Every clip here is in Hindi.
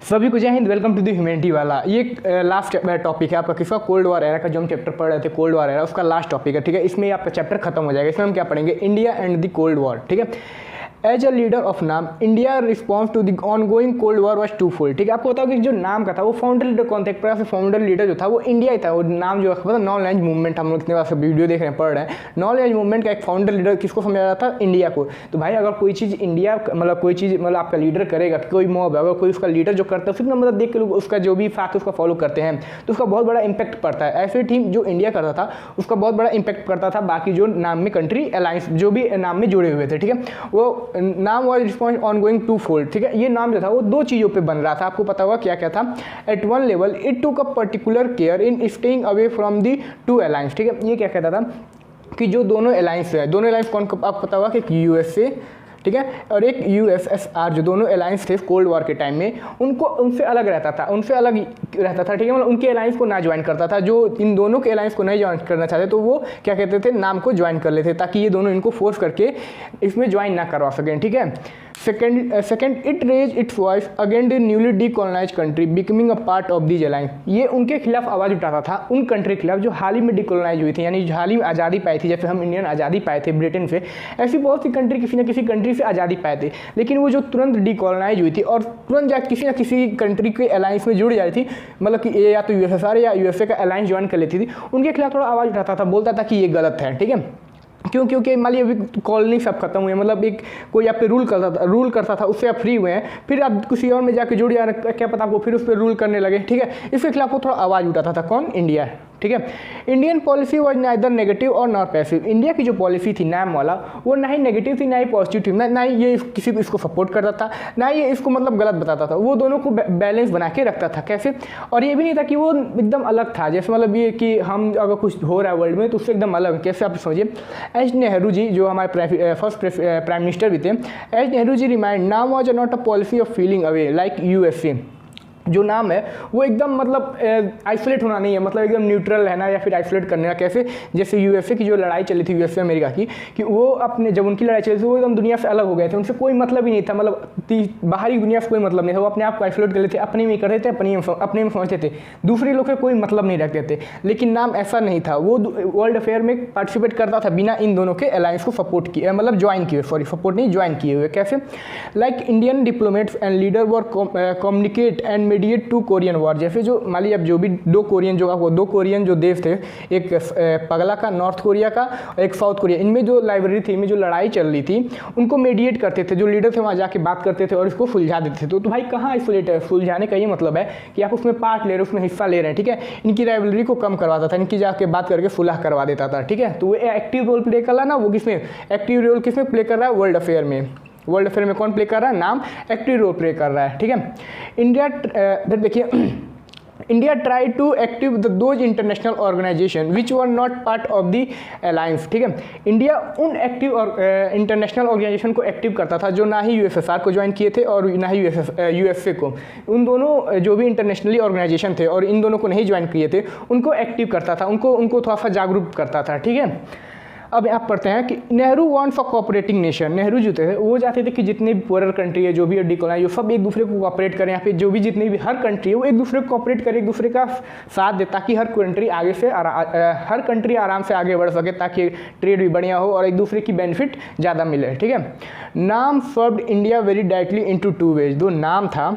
सभी को Jai Hind. Welcome to the humanity वाला। ये लास्ट टॉपिक है आपका किसका, कोल्ड वॉर एरा का। जो हम चैप्टर पढ़ रहे थे कोल्ड वॉर एरा, उसका लास्ट टॉपिक है। ठीक है, इसमें आपका चैप्टर खत्म हो जाएगा। इसमें हम क्या पढ़ेंगे, India and the cold war. ठीक है, as a leader of NAM, India response to the ongoing cold war was two fold. ठीक है, आपको बताओ कि जो नाम का था वो फाउंडर लीडर कौन था। एक प्रकार से फाउंडर लीडर जो था वो इंडिया ही था। वो नाम जो है नॉन लैंग्वेज मूवमेंट, हम लोग कितने बार वीडियो देख रहे हैं, पढ़ रहे हैं। नॉन लैंग्वेज मूवमेंट का एक फाउंडर लीडर किसको समझा जाता था, इंडिया को। तो भाई अगर कोई चीज़ इंडिया मतलब कोई चीज़ मतलब आपका लीडर करेगा, कोई मॉब है, अगर कोई उसका लीडर जो करता है उसका मतलब देख के लोग उसका जो भी फैक्ट उसका फॉलो करते हैं तो उसका बहुत बड़ा इंपैक्ट पड़ता है। ऐसे टीम जो इंडिया करता था उसका बहुत बड़ा इंपैक्ट पड़ता था बाकी जो नाम में कंट्री अलायंस जो भी नाम में जुड़े हुए थे। ठीक है, वो NAM was response ongoing two fold. ठीक है, ये नाम जो था वो दो चीज़ों पे बन रहा था। आपको पता होगा क्या क्या था। At one level it took a particular care in staying away from the two alliance. ठीक है, ये क्या कहता था कि जो दोनों अलायंस है, दोनों अलायंस कौन, आपको पता होगा कि यूएसए, ठीक है, और एक यूएसएसआर, जो दोनों अलायंस थे कोल्ड वॉर के टाइम में, उनको उनसे अलग रहता था, उनसे अलग रहता था। ठीक है, मतलब उनके अलायंस को ना ज्वाइन करता था। जो इन दोनों के अलायंस को नहीं ज्वाइन करना चाहते तो वो क्या कहते थे, नाम को ज्वाइन कर लेते ताकि ये दोनों इनको फोर्स करके इसमें ज्वाइन ना करवा सकें। ठीक है, second it raise its voice against the newly decolonised country becoming a part of these alliance. ये उनके खिलाफ आवाज़ उठाता था, उन कंट्री के खिलाफ जो हाल ही में डीकोलोनाइज हुई थी, यानी हाल ही में आज़ादी पाई थी। जैसे हम इंडियन आज़ादी पाए थे ब्रिटेन से, ऐसी बहुत सी कंट्री किसी न किसी कंट्री से आज़ादी पाए थे, लेकिन वो जो तुरंत डीकोलोनाइज हुई थी और तुरंत जा किसी न किसी कंट्री के अलायंस में जुड़ जाती थी, मतलब कि ये या तो यूएसएसआर या यूएसए का अलायंस ज्वाइन कर लेती थी, उनके खिलाफ थोड़ा आवाज़ उठाता था, बोलता था कि ये गलत है। ठीक है, क्यों, क्योंकि मान लीजिए अभी कॉलोनी सब खत्म हुई है, मतलब एक कोई आप पे रूल करता था, उससे आप फ्री हुए हैं, फिर आप किसी और में जाके जुड़ जा रहे, क्या पता आपको फिर उस पर रूल करने लगे। ठीक है, इसके खिलाफ वो थोड़ा आवाज़ उठाता था। कौन, इंडिया। ठीक है, Indian policy was neither negative और नॉट पैसिव। इंडिया की जो पॉलिसी थी नाम वाला, वो ना ही नेगेटिव थी ना ही पॉजिटिव थी, ना ही ये किसी को इसको सपोर्ट करता था, ना ही ये इसको मतलब गलत बताता था। वो दोनों को बैलेंस बना के रखता था। कैसे, और ये भी नहीं था कि वो एकदम अलग था, जैसे मतलब ये कि हम अगर कुछ हो रहा है वर्ल्ड में तो उससे एकदम अलग। कैसे, आप समझिए, एच नेहरू जी जो हमारे फर्स्ट प्राइम मिनिस्टर भी थे, एच नेहरू जी रिमाइंड नाम was not a policy of feeling away like USA. जो नाम है वो एकदम मतलब आइसोलेट होना नहीं है, मतलब एकदम न्यूट्रल रहना या फिर आइसोलेट करने का। कैसे, जैसे यूएसए की जो लड़ाई चली थी, यूएसए अमेरिका की, कि वो अपने जब उनकी लड़ाई चली थी वो एकदम दुनिया से अलग हो गए थे, उनसे कोई मतलब ही नहीं था, मतलब बाहरी दुनिया से कोई मतलब नहीं था। वो अपने आप को आइसोलेट कर लेते, अपने में करते थे, अपने में समझते थे, दूसरे लोग से कोई मतलब नहीं रखते थे। लेकिन नाम ऐसा नहीं था, वो वर्ल्ड अफेयर में पार्टिसिपेट करता था बिना इन दोनों के अलायंस को सपोर्ट किए, मतलब ज्वाइन किए, सॉरी सपोर्ट नहीं, ज्वाइन किए हुए। कैसे, like Indian diplomats and leader were communicate and mediate to Korean war. जैसे जो मान लीजिए अब जो भी दो कोरियन जो देश थे, एक पगला का नॉर्थ कोरिया का और एक साउथ कोरिया, इनमें जो लाइब्रेरी थी, इनमें जो लड़ाई चल रही थी, उनको मीडिएट करते थे, जो लीडर थे वहाँ जाके बात करते थे और इसको सुलझा देते थे। तो भाई कहाँ आइसोलेट है, सुलझाने का ये मतलब है कि आप उसमें पार्ट ले रहे हो, उसमें हिस्सा ले रहे हैं। ठीक है, इनकी राइवलरी को कम करवाता था, इनकी जाके बात करके सुलह करवा देता था। ठीक है, तो वो एक्टिव रोल प्ले कर रहा ना, वो किसमें एक्टिव रोल किसमें प्ले कर रहा है, वर्ल्ड अफेयर में। वर्ल्ड अफेयर में कौन प्ले कर रहा है, नाम एक्टिव रोल प्ले कर रहा है। ठीक है, इंडिया देखिए, India try to active those international organisation which were not part of the alliance. ठीक है, इंडिया उन एक्टिव और इंटरनेशनल ऑर्गेनाइजेशन को एक्टिव करता था जो ना ही यूएसएसआर को ज्वाइन किए थे और ना ही यूएसए को। उन दोनों जो भी इंटरनेशनली ऑर्गेनाइजेशन थे और इन दोनों को नहीं ज्वाइन किए थे, उनको एक्टिव करता था, उनको थोड़ा सा जागरूक करता था। ठीक है, अब आप पढ़ते हैं कि Nehru wants a cooperating nation. Nehru जो थे वो चाहते थे कि जितने भी पुअर कंट्री है, जो भी डिकोलाइज, सब एक दूसरे को कोऑपरेट करें। यहाँ पे जो भी जितनी भी हर कंट्री है वो एक दूसरे को कोऑपरेट करे, एक दूसरे का साथ दे, ताकि हर कंट्री हर कंट्री आराम से आगे बढ़ सके, ताकि ट्रेड भी बढ़िया हो और एक दूसरे की बेनिफिट ज़्यादा मिले। ठीक है, NAM served India very directly into two ways. जो नाम था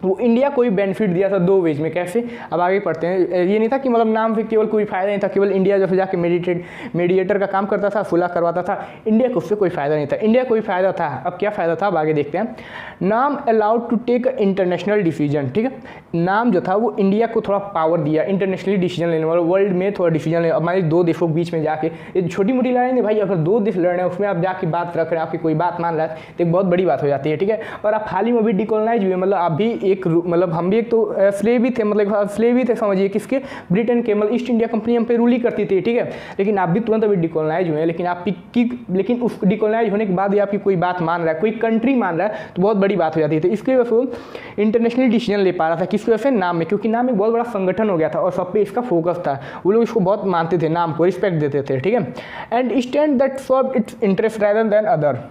वो इंडिया को ही बेनिफिट दिया था दो वेज में। कैसे, अब आगे पढ़ते हैं। ये नहीं था कि मतलब नाम से केवल कोई फायदा नहीं था, केवल इंडिया जैसे जाके मीडिएटर का काम करता था, सुलह करवाता था, इंडिया को उससे कोई फायदा नहीं था। इंडिया को भी फायदा था। अब क्या फायदा था, अब आगे देखते हैं। NAM allowed to take international decision. ठीक है, नाम जो था वो इंडिया को थोड़ा पावर दिया इंटरनेशनली डिसीजन लेने वाला, वर्ल्ड में थोड़ा डिसीजन ले। हमारे दो देशों के बीच में जाके, ये छोटी मोटी लड़ाई नहीं भाई, अगर दो देश लड़ रहे हैं उसमें आप जाके बात रख रहे हैं, आपकी कोई बात मान रहा है तो एक बहुत बड़ी बात हो जाती है। ठीक है, और आप हाल ही में भी डिकोलोनाइज हुए, मतलब आप भी एक मतलब हम भी एक तो स्लेव ही थे, मतलब स्लेव ही थे, समझिए किसके, ब्रिटेन के, मतलब ईस्ट इंडिया कंपनी हम पे रूल ही करती थी। ठीक है, लेकिन आप भी तुरंत अभी डिकोलोनाइज हुए हैं, लेकिन उस डिकोलोनाइज होने के बाद ही आपकी कोई बात मान रहा है, कोई कंट्री मान रहा है, तो बहुत बड़ी बात हो जाती थी। इसकी वजह से वो इंटरनेशनल डिसीजन ले पा रहा था, किसकी वजह से, नाम में, क्योंकि नाम एक बहुत बड़ा संगठन हो गया था और सब पे इसका फोकस था, वो लोग इसको बहुत मानते थे, नाम को रिस्पेक्ट देते थे। ठीक है, and stand that serve its interest rather than other.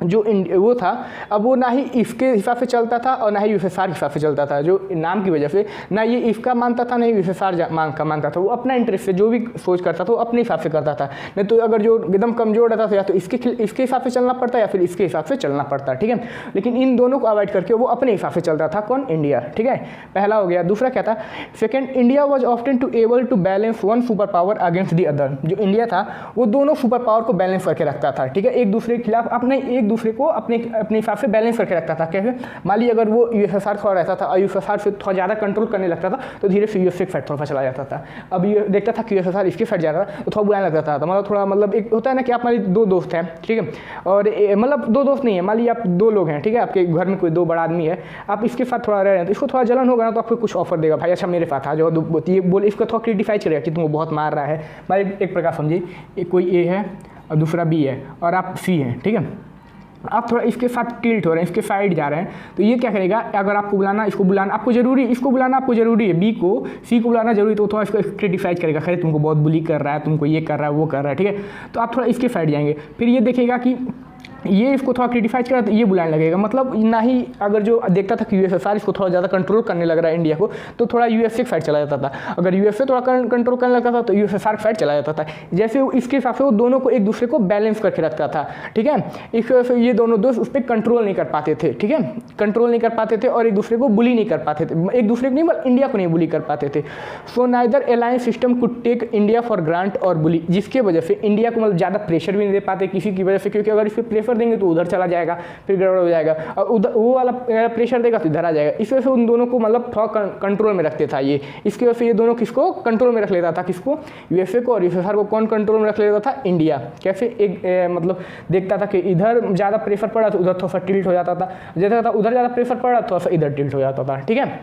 जो वो था, अब वो ना ही इसके हिसाब से चलता था और ना ही यूएसएसआर के हिसाब से चलता था, जो नाम की वजह से ना ये इसका मानता था ना ही यूएसएसआर मानता था। वो अपना इंटरेस्ट से जो भी सोच करता था वो अपने हिसाब से करता था। नहीं तो अगर जो एकदम कमजोर रहता था या तो इसके हिसाब से चलना पड़ता या फिर इसके हिसाब से चलना पड़ता, ठीक है। लेकिन इन दोनों को अवॉइड करके वो अपने हिसाब से चलता था। कौन? इंडिया, ठीक है, पहला हो गया। दूसरा क्या था? Second, India was often to able to balance one super power against the other. जो इंडिया था वो दोनों सुपर पावर को बैलेंस करके रखता था, ठीक है, एक दूसरे के खिलाफ अपने एक दूसरे को अपने हिसाब से बैलेंस करके रखता था। कैसे? मान लीजिए अगर वो यूएसएसआर थोड़ा रहता था और यूएसएसआर से थोड़ा ज़्यादा कंट्रोल करने लगता था तो धीरे से यूएसए साइड थोड़ा चला जाता था। अब ये देखता था कि यूएसएसआर इसके साइड जा रहा था तो थोड़ा बुलाने लगता था। मतलब थोड़ा मतलब एक होता है ना कि आप मान लीजिए दो दोस्त हैं, ठीक है, और मतलब दो दोस्त नहीं है, मान लीजिए आप दो लोग हैं, ठीक है, आपके घर में कोई दो बड़ा आदमी है, आप इसके साथ थोड़ा रह रहे हैं तो इसको थोड़ा जलन होगा ना तो आपको कुछ ऑफर देगा, भाई अच्छा मेरे साथ आ जाओ, ये बोले इसको थोड़ा क्रिटिफाइज करेगा कि तुमको बहुत मार रहा है। मान एक प्रकार समझिए, कोई ए है और दूसरा बी है और आप सी हैं, ठीक है, आप थोड़ा इसके साथ टिल्ट हो रहे हैं, इसके साइड जा रहे हैं, तो ये क्या करेगा? अगर आपको बुलाना, इसको बुलाना आपको जरूरी, इसको बुलाना आपको जरूरी है, बी को सी को बुलाना जरूरी, तो थोड़ा इसको क्रिटिफाइज करेगा, खैर तुमको बहुत बुली कर रहा है, तुमको ये कर रहा है, वो कर रहा है, ठीक है, तो आप थोड़ा इसके साइड जाएंगे। फिर ये देखेगा कि ये इसको थोड़ा क्रिटिफाइज करा तो ये बुलाने लगेगा। मतलब ना ही अगर जो देखता था कि यूएसएसआर इसको थोड़ा ज़्यादा कंट्रोल करने लग रहा है इंडिया को, तो थोड़ा यूएसए की साइड चला जाता था। अगर यूएसए थोड़ा कंट्रोल करने लगता था तो यूएसएसआर की साइड चला जाता था। जैसे इसके हिसाब से वो दोनों को एक दूसरे को बैलेंस करके रखता था, ठीक है। इस वजह से ये दोनों दोस्त उस पर कंट्रोल नहीं कर पाते थे, ठीक है, कंट्रोल नहीं कर पाते थे और एक दूसरे को बुली नहीं कर पाते थे, एक दूसरे को नहीं बल्कि इंडिया को नहीं बुली कर पाते थे। So neither alliance system could take India for grant or bully, जिसके वजह से इंडिया को मतलब ज़्यादा प्रेशर भी नहीं दे पाते किसी की वजह से, क्योंकि अगर इस पर प्रेशर देंगे तो उधर चला जाएगा, फिर गड़बड़ हो जाएगा, और उधर वो वाला प्रेशर देगा तो इधर आ जाएगा। इस वजह से उन दोनों को मतलब थोड़ा कंट्रोल में रखते था ये। इसकी वजह से ये दोनों किसको कंट्रोल में रख लेता था? किसको? यूएसए को। और यूएसएसआर को कौन कंट्रोल में रख लेता था? इंडिया। कैसे? एक मतलब देखता था कि इधर ज़्यादा प्रेशर पड़ा तो उधर थोड़ा सा टिल्ट हो जाता था, जैसा था उधर ज़्यादा प्रेशर पड़ा थोड़ा सा इधर टिल्ट हो जाता था, ठीक है।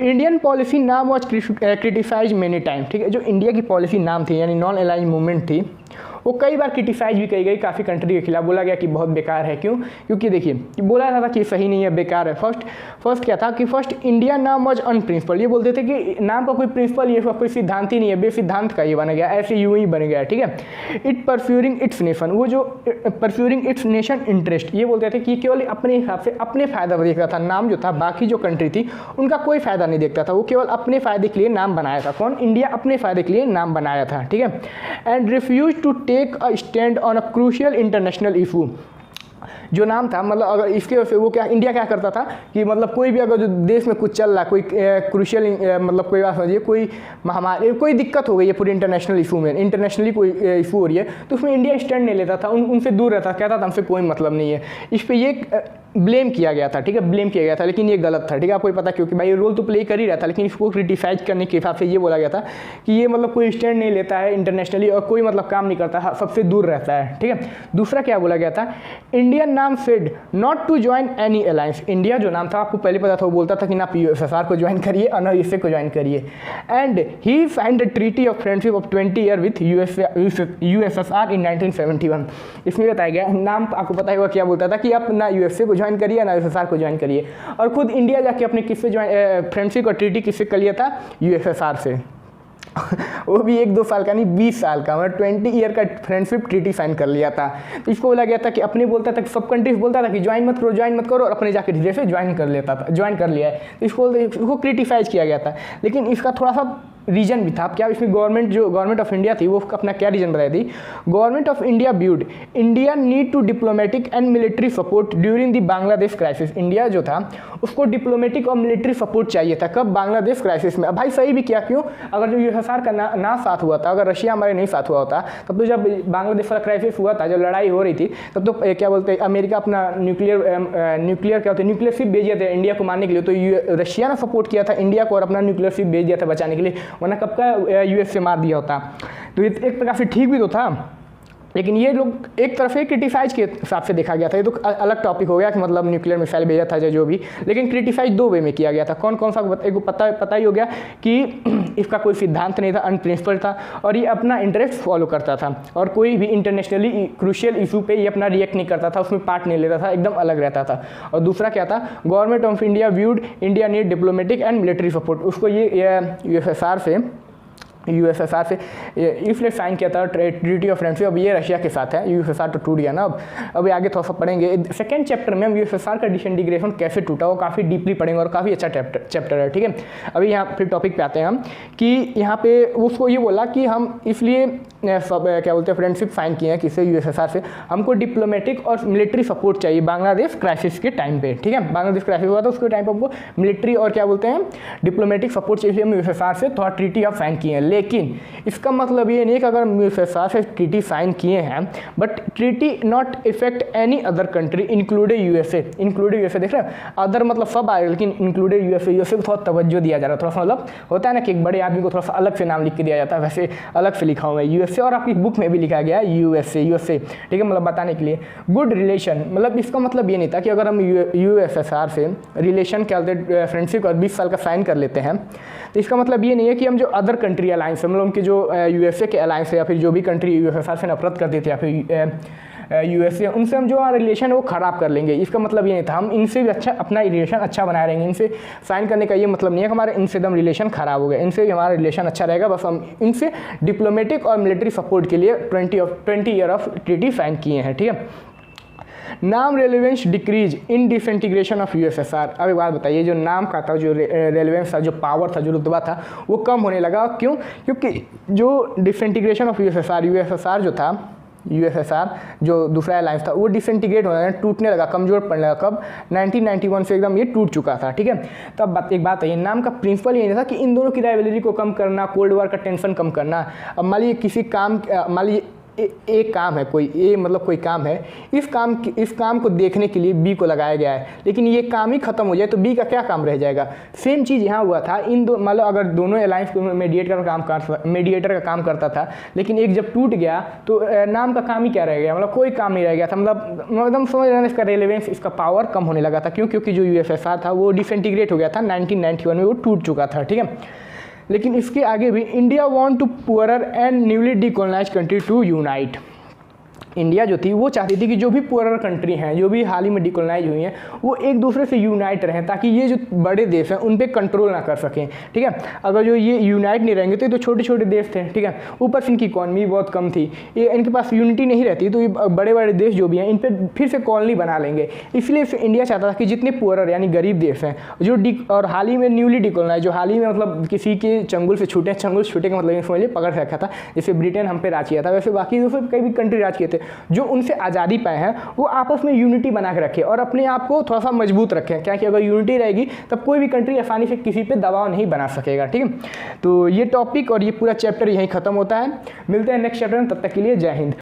इंडियन पॉलिसी नाम वॉज क्रिटिसाइज मेनी टाइम, ठीक है। जो इंडिया की पॉलिसी नाम थी यानी नॉन अलाइंड मूवमेंट थी, वो कई बार क्रिटिसाइज भी की गई काफ़ी कंट्री के खिलाफ। बोला गया कि बहुत बेकार है। क्यों? क्योंकि देखिए बोला था कि सही नहीं है, बेकार है। फर्स्ट क्या था कि फर्स्ट इंडिया नाम वॉज अनप्रिंसिपल। ये बोलते थे कि नाम का कोई प्रिंसिपल, ये कोई सिद्धांत ही नहीं है, बेसिद्धांत का ये बन गया, ऐसे यूं ही बन गया, ठीक है। इट परफ्यूरिंग इट्स नेशन, वो जो परफ्यूरिंग इट्स नेशन इंटरेस्ट, ये बोलते थे कि केवल अपने हिसाब से अपने फायदा देखता था। नाम जो था बाकी जो कंट्री थी उनका कोई फायदा नहीं देखता था, वो केवल अपने फायदे के लिए नाम बनाया था। कौन? इंडिया अपने फायदे के लिए नाम बनाया था, ठीक है। And refuse to take a stand on a crucial international issue. जो नाम था मतलब अगर इसके वजह से वो क्या इंडिया क्या करता था कि मतलब कोई भी अगर जो देश में कुछ चल रहा है, कोई क्रूशियल मतलब कोई बात समझिए, कोई महामारी, कोई दिक्कत हो गई है पूरी इंटरनेशनल इशू में, इंटरनेशनली कोई इशू हो रही है, तो उसमें इंडिया स्टैंड नहीं लेता था, उनसे दूर रहता, कहता था हमसे कोई मतलब नहीं है। इस पर ये ब्लेम किया गया था, ठीक है, ब्लेम किया गया था, लेकिन ये गलत था, ठीक है, आपको पता क्योंकि भाई रोल तो प्ले कर ही रहा था, लेकिन इसको क्रिटिसाइज करने के हिसाब से ये बोला गया था कि ये मतलब कोई स्टैंड नहीं लेता है इंटरनेशनली और कोई मतलब काम नहीं करता, सबसे दूर रहता है, ठीक है। दूसरा क्या बोला गया था? Indian NAM said not to join any alliance. India जो नाम था आपको पहले पता था, वो बोलता था कि ना यूएसएसआर को ज्वाइन करिए और ना यूएसए को ज्वाइन करिए। And he signed the treaty of friendship of 20 year with USSR in 1971। इसमें बताया गया, नाम आपको पता होगा क्या बोलता था कि आप ना यूएसए को ज्वाइन करिए ना यूएसएसआर को ज्वाइन करिए, और खुद इंडिया जाके अपने किससे ज्वाइन फ्रेंडशिप और ट्रीटी किससे कर लिया था? यूएसएसआर से। वो भी 1-2 साल का नहीं, 20 साल का, मतलब 20 ईयर का फ्रेंडशिप ट्रीटी साइन कर लिया था। तो इसको बोला गया था कि अपने बोलता था, सब कंट्रीज बोलता था कि ज्वाइन मत करो, और अपने जाके धीरे से ज्वाइन कर लेता था, ज्वाइन कर लिया है। तो इसको क्रिटिसाइज किया गया था, लेकिन इसका थोड़ा सा रीजन भी था। क्या इसमें गवर्नमेंट ऑफ इंडिया थी वो अपना क्या रीजन बताई थी? Government of India viewed India need to diplomatic and military support during the Bangladesh crisis. India जो था उसको डिप्लोमेटिक और मिलिट्री सपोर्ट चाहिए था। कब? बांग्लादेश क्राइसिस में। भाई सही भी किया। क्यों? अगर जो यूएसएसआर का ना साथ हुआ था, अगर रशिया हमारे नहीं साथ हुआ होता, तब तो जब बांग्लादेश वाला क्राइसिस हुआ था, जब लड़ाई हो रही थी, तब तो क्या बोलते हैं, अमेरिका अपना न्यूक्लियर शिप भेज दिया था इंडिया को मारने के लिए, तो रशिया ने सपोर्ट किया था इंडिया को और अपना न्यूक्लियर शिप भेज दिया था बचाने के लिए, वरना कब का यूएस से मार दिया होता। तो ये एक प्रकार से ठीक भी तो था, लेकिन ये लोग एक तरफ से क्रिटिसाइज के हिसाब से देखा गया था। ये तो अलग टॉपिक हो गया कि मतलब न्यूक्लियर मिसाइल भेजा था जो भी, लेकिन क्रिटिसाइज 2 वे में किया गया था। कौन कौन सा? एक पता ही हो गया कि इसका कोई सिद्धांत नहीं था, अनप्रिंसिपल था, और ये अपना इंटरेस्ट फॉलो करता था, और कोई भी इंटरनेशनली क्रूशियल इशू पे ये अपना रिएक्ट नहीं करता था, उसमें पार्ट नहीं लेता था, एकदम अलग रहता था। और दूसरा क्या था? Government of India viewed India need diplomatic and military support. उसको ये यूएसएसआर से यूएसएसआर से इसलिए साइन किया था ट्रीटी ऑफ फ्रेंडशिप। अब ये रशिया के साथ है, यूएसएसआर तो टूट गया ना। अब अभी आगे थोड़ा सा पढ़ेंगे सेकंड चैप्टर में हम यूएसएसआर का डिसइंटीग्रेशन कैसे टूटा, वो काफ़ी डीपली पढ़ेंगे और काफ़ी अच्छा चैप्टर है, ठीक है। अभी यहाँ फिर टॉपिक पे आते हैं हम कि यहाँ पे उसको ये बोला कि हम इसलिए क्या बोलते हैं फ्रेंडशिप साइन किए हैं किससे, यूएसएसआर से। हमको डिप्लोमेटिक और मिलिट्री सपोर्ट चाहिए बांग्लादेश क्राइसिस के टाइम पे, ठीक है। बांग्लादेश क्राइसिस हुआ था उसके टाइम पर हमको मिलिट्री और क्या बोलते हैं डिप्लोमेटिक सपोर्ट चाहिए, हम यूएसएसआर से थोड़ा ट्रीटी ऑफ साइन किए हैं। लेकिन इसका मतलब ये नहीं कि अगर यूएसएसआर से ट्रीटी साइन किए हैं but treaty not effect any other country included USA. Included USA देख रहे हैं, अदर मतलब सब आए लेकिन इंक्लूडेड यूएसए। यूएसए को थोड़ा तवज्जो दिया जा रहा है, थोड़ा सा मतलब होता है ना कि एक बड़े आदमी को थोड़ा सा अलग से नाम लिख के दिया जाता है, वैसे अलग से लिखा हुआ है यूएसए, और आपकी बुक में भी लिखा गया है यूएसए यूएसए, ठीक है, मतलब बताने के लिए। गुड रिलेशन मतलब इसका मतलब ये नहीं था कि अगर हम यूएसएसआर से रिलेशन क्या बोलते हैं फ्रेंडशिप और 20 साल का साइन कर लेते हैं तो इसका मतलब ये नहीं है कि हम जो अदर कंट्री अलायंस है, मतलब उनके जो यूएसए के अलायंस है या फिर जो भी कंट्री यूएसएसआर से नफरत करते थे या फिर यूएसए, उनसे हम जो रिलेशन है वो ख़राब कर लेंगे। इसका मतलब ये नहीं था, हम इनसे भी अच्छा अपना रिलेशन अच्छा बनाए रहेंगे। इनसे साइन करने का ये मतलब नहीं है कि हमारा इनसे एकदम रिलेशन ख़राब हो गया, इनसे भी हमारा रिलेशन अच्छा रहेगा, बस हम इनसे डिप्लोमेटिक और मिलिट्री सपोर्ट के लिए 20 ईयर ऑफ ट्रीटी साइन किए हैं, ठीक है। नाम relevance decrease in disintegration of USSR. अब एक बात बताइए, जो नाम का था, जो रेलिवेंस था, जो पावर था, जो रुतबा था, वो कम होने लगा। क्यों? क्योंकि जो डिसइंटीग्रेशन ऑफ यूएसएसआर जो था, यूएसएसआर जो दूसरा अलायंस था वो डिसइंटीग्रेट होने लगा, टूटने लगा, कमजोर पड़ने लगा। कब? 1991 से एकदम ये टूट चुका था, ठीक है। तो अब एक बात है, नाम का प्रिंसिपल ये नहीं था कि इन दोनों की राइवलरी को कम करना, कोल्ड वॉर का टेंशन कम करना। अब मान लीजिए किसी काम, मान लीजिए एक काम है कोई, ये मतलब कोई काम है, इस काम को देखने के लिए बी को लगाया गया है, लेकिन ये काम ही खत्म हो जाए तो बी का क्या काम रह जाएगा। सेम चीज़ यहाँ हुआ था, इन दो मतलब अगर दोनों अलायंस को मीडिएटर का काम करता था, लेकिन एक जब टूट गया तो नाम का काम ही क्या रह गया, मतलब कोई काम नहीं रह गया था। मतलब एकदम समझ रहे हैं, इसका रेलेवेंस, इसका पावर कम होने लगा था। क्यों? क्योंकि जो यूएसएसआर था वो डिसइंटीग्रेट हो गया था 1991 में, वो टूट चुका था, ठीक है। लेकिन इसके आगे भी India want to poorer and newly decolonise country to unite. India जो थी वो चाहती थी कि जो भी पुअरर कंट्री हैं, जो भी हाल ही में डिकोलोनाइज हुई हैं, वो एक दूसरे से यूनाइट रहें ताकि ये जो बड़े देश हैं उन पे कंट्रोल ना कर सकें, ठीक है। अगर जो ये यूनाइट नहीं रहेंगे तो ये तो छोटे छोटे देश थे, ठीक है। ऊपर से इनकी इकॉनमी बहुत कम थी, ये इनके पास यूनिटी नहीं रहती तो ये बड़े बड़े देश जो भी हैं इन पर फिर से कॉलोनी बना लेंगे। इसलिए इंडिया चाहता था कि जितने पुअरर यानी गरीब देश हैं जो और हाल ही में न्यूली डिकोलोनाइज, जो हाल ही में मतलब किसी के चंगुल से छूटे, चंगुल से छूटे का मतलब समझ लीजिए पकड़ रखा था, जैसे ब्रिटेन हम पे राज किया था, वैसे बाकी दूसरे कई भी कंट्री राज किए थे। जो उनसे आज़ादी पाए हैं वो आपस में यूनिटी बना के रखें और अपने आप को थोड़ा सा मजबूत रखें, क्या कि अगर यूनिटी रहेगी तब कोई भी कंट्री आसानी से किसी पे दबाव नहीं बना सकेगा, ठीक है। तो ये टॉपिक और ये पूरा चैप्टर यहीं खत्म होता है। मिलते हैं नेक्स्ट चैप्टर में, तब तक के लिए जय हिंद।